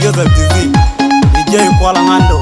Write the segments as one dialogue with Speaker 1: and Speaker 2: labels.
Speaker 1: Joseph Tizi DJ Kuala Ngando.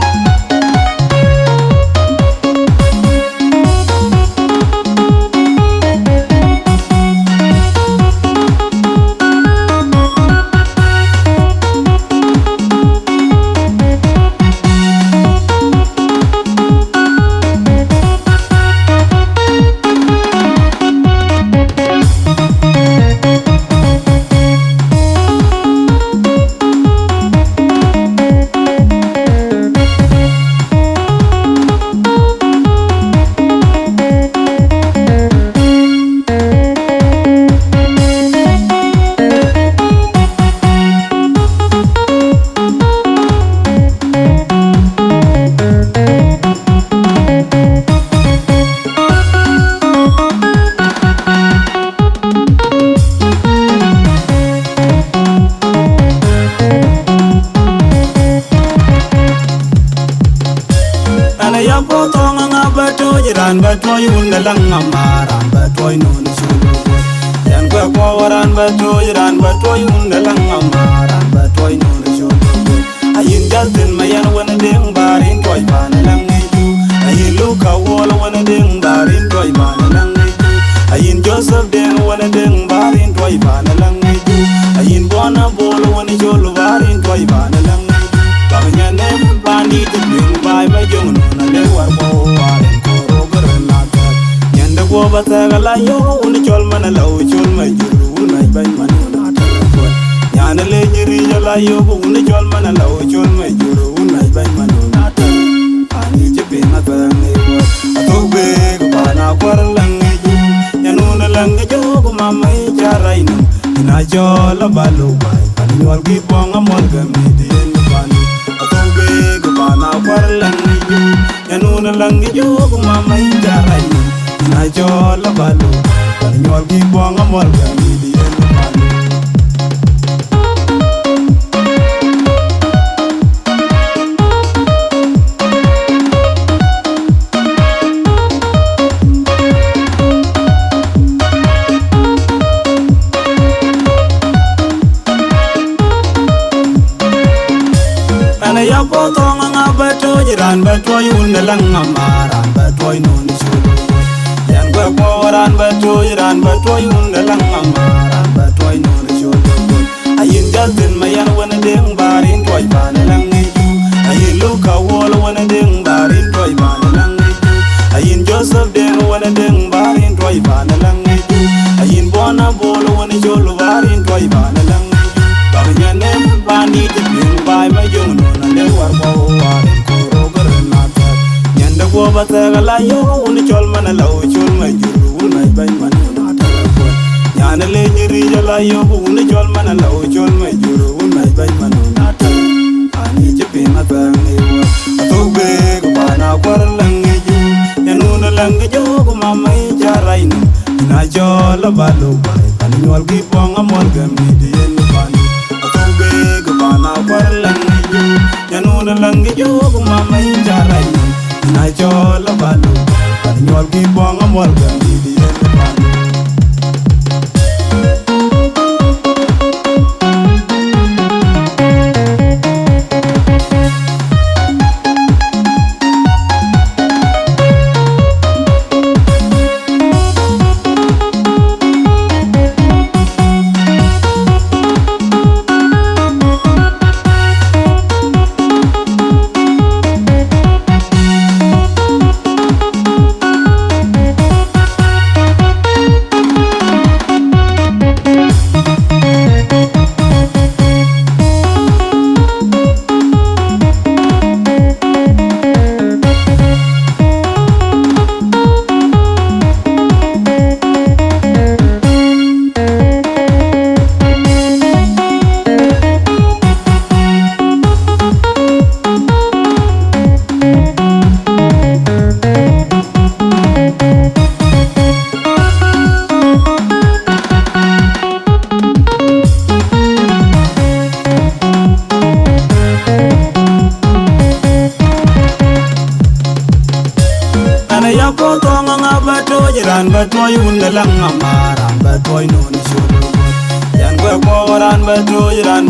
Speaker 1: Jiran batoy unda lang amaran batoy non sulu yan kwa waran batoy jiran batoy unda lang amaran batoy non sulu ayin jalten mayan wana deng barin toy bana lang ngeju ayin luka wala wana deng barin toy bana lang ngeju ayin Joseph deng wana deng barin toy bana lang ngeju ayin bona bolo wana jolo barin toy bana lang ngeju bagnya nem bani tebing bai ma jong non ale war bo warin Go bataga la yo uni chol mana la chol ma juru una bay manuna tarapon yana le jiri la yo uni chol mana la chol ma juru una bay manuna tar ani jepe na tangi wo atobe ko bana kwar langi ju yanuna langi ju ko mama jarai no ina jola balu bay ani wal gi bonga mol gami dien bani atobe ko bana kwar langi ju yanuna langi ju ko mama jarai no na jola balu nyol gi bonga mol gami dien balu ana ya botonga ngabato jiran batoy unda lang amaran batoy non sulu waran batoy ran batoy unda lang amaran batoy non sulu ayin jalten mayan wana deng barin toy bana lang ngeju ayin luka wala wana deng barin toy bana lang ngeju ayin Joseph deng wana deng barin toy bana lang ngeju ayin bona bolo wana jolo barin toy bana lang ngeju bagnya nem bani tebing bai ma jong non ale war bo warin koro granata nyanda go bataga la yo uni chol mana la chol ma juru una bay manuna tarapon yana le jiri la yo uni chol mana la chol ma juru una bay manuna tar ani jepe na tangi wo atobe ko bana kwar langi ju yanuna langi ju ko mama jarai no na jola balu bay ani wal gi bonga mol gami dien bani atobe ko bana kwar langi ju yanuna langi ju ko mama jarai no na jola balu ani wal gi bonga mol gami dien bani jiran batoy unda lang amaran batoy non sulu yan go ko ran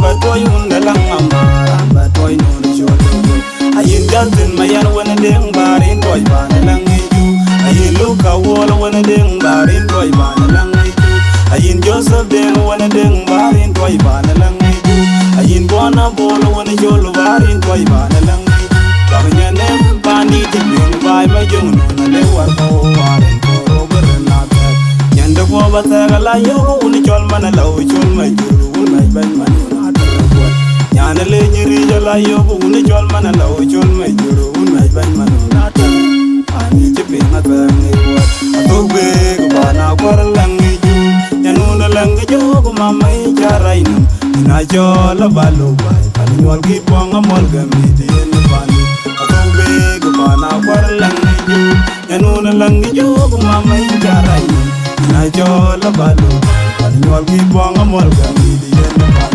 Speaker 1: batoy unda lang amaran batoy no ni cholo ayin jantin mayan wana deng barin toy ban lang ngeju ayin luka wol wana deng barin toy ban lang ngeju ayin Joseph deng wana deng barin toy ban lang ngeju ayin bona bol wana cholo barin toy ban lang ngeju bagnya ne bani tin bai ma jung no na le war ko waren ko rober na ta nyande ko bata la yo uni chol mana law chol ma juru un mai ban man na ta ko nyane le nyiri jala yo uni chol mana law chol ma juru un mai ban man na ta ani te pe na ta ni ko to be ko bana kwar lang ni ju nyanu na lang jo ko ma mai jarai no na chol balu bai pan nyol ki pong amol ga mi de ni ban go bana kwar lang ju nyanu na lang ju ko ma mai jarai na jola balu pan nyol ki pong amol ga mi de ni ban